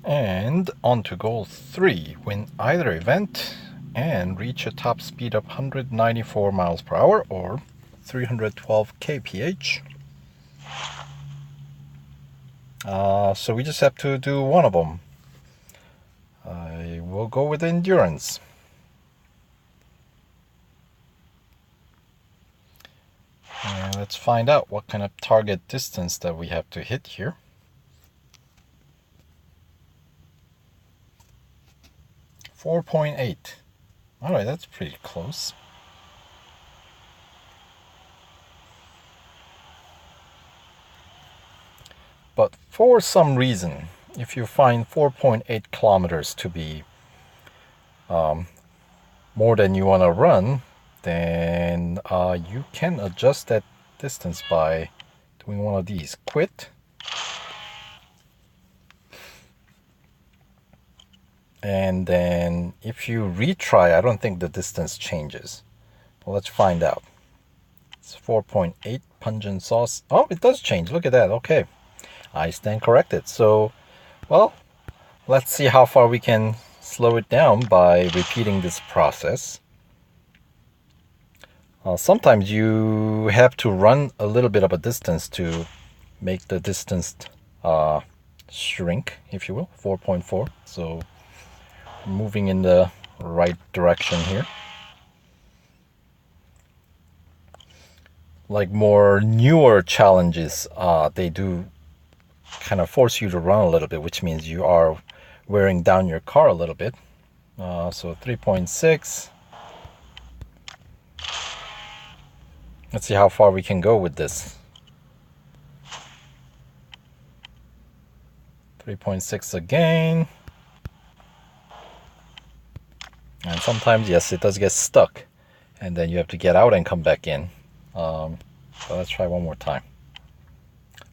And on to goal 3, win either event and reach a top speed of 194 miles per hour or 312 kph. So we just have to do one of them. I will go with endurance. And let's find out what kind of target distance that we have to hit here. .8. Alright, that's pretty close. But for some reason, if you find 4.8 kilometers to be more than you want to run, then you can adjust that distance by doing one of these. Quit. And then if you retry, I don't think the distance changes. Well, let's find out. It's 4.8 pungent sauce. Oh, it does change. Look at that. Okay. I stand corrected. So, well, let's see how far we can slow it down by repeating this process. Sometimes you have to run a little bit of a distance to make the distance shrink, if you will, 4.4. So moving in the right direction here. Like more newer challenges, they do kind of force you to run a little bit, which means you are wearing down your car a little bit. So 3.6. Let's see how far we can go with this. 3.6 again. And sometimes, yes, it does get stuck. And then you have to get out and come back in. So let's try one more time.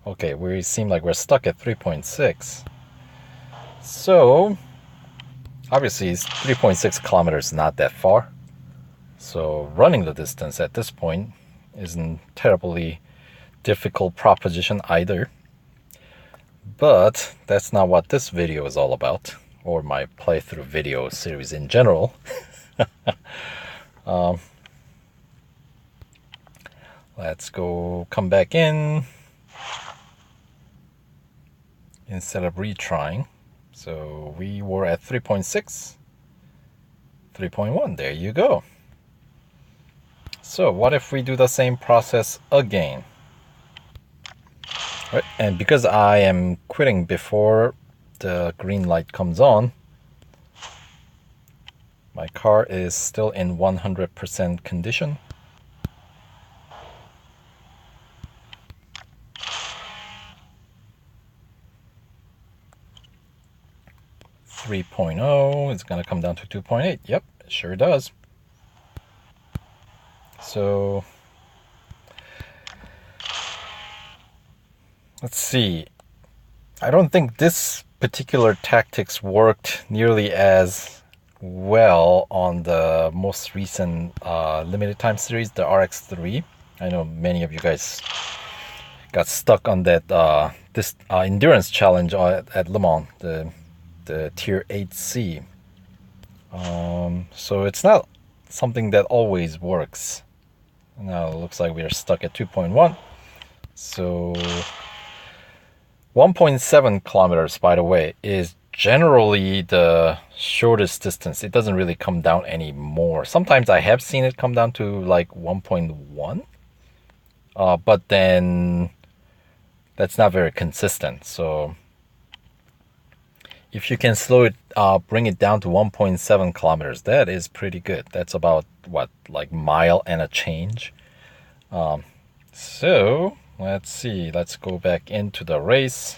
Okay, we seem like we're stuck at 3.6. So, obviously, 3.6 kilometers not that far. So running the distance at this point isn't terribly difficult proposition either. But that's not what this video is all about, or my playthrough video series in general. Let's go come back in instead of retrying. So we were at 3.6, 3.1, there you go. So what if we do the same process again? Right, and because I am quitting before the green light comes on, my car is still in 100% condition. .0 is going to come down to 2.8. Yep, it sure does. So let's see. I don't think this particular tactics worked nearly as well on the most recent limited time series, the RX3. I know many of you guys got stuck on that this endurance challenge at Le Mans, the tier 8C. So it's not something that always works. Now it looks like we are stuck at 2.1. So 1.7 kilometers, by the way, is generally the shortest distance. It doesn't really come down anymore. Sometimes I have seen it come down to like 1.1. But then that's not very consistent. So if you can slow it, bring it down to 1.7 kilometers, that is pretty good. That's about, what, like mile and a change. So let's see. Let's go back into the race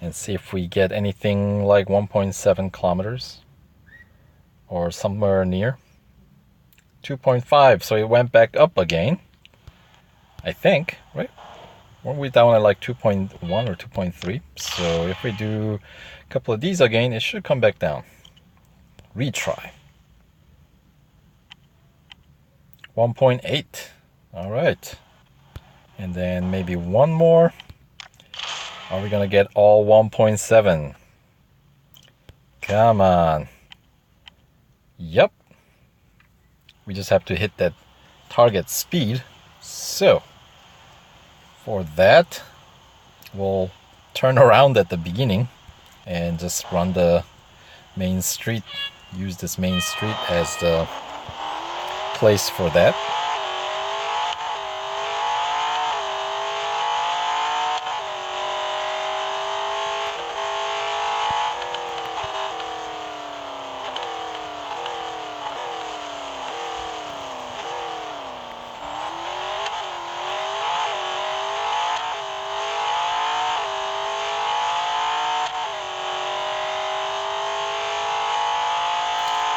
and see if we get anything like 1.7 kilometers or somewhere near. 2.5, so it went back up again, I think, right? Weren't we down at like 2.1 or 2.3? So if we do a couple of these again, it should come back down. Retry. 1.8. All right. And then maybe one more. Are we going to get all 1.7? Come on. Yep. We just have to hit that target speed. So, for that, we'll turn around at the beginning and just run the main street. Use this main street as the place for that.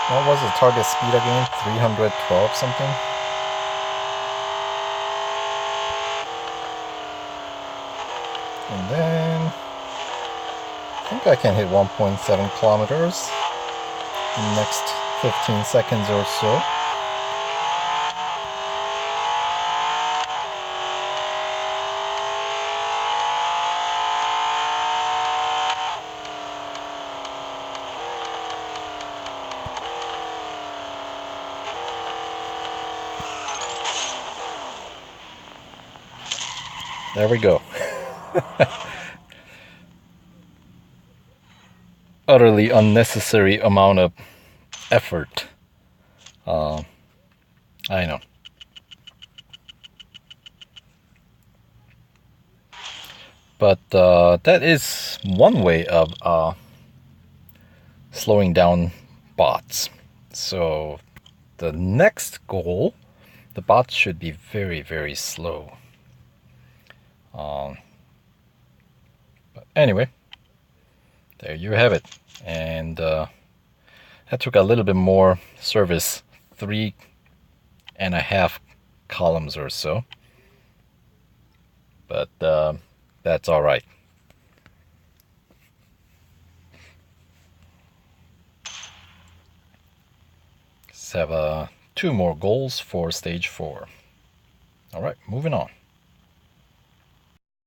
What was the target speed again? 312 something? And then I think I can hit 1.7 kilometers in the next 15 seconds or so. There we go. Utterly unnecessary amount of effort. I know. But that is one way of slowing down bots. So the next goal, the bots should be very, very slow. But anyway, there you have it. And that took a little bit more service, 3.5 columns or so. But that's all right. Let's have 2 more goals for stage 4. All right, moving on.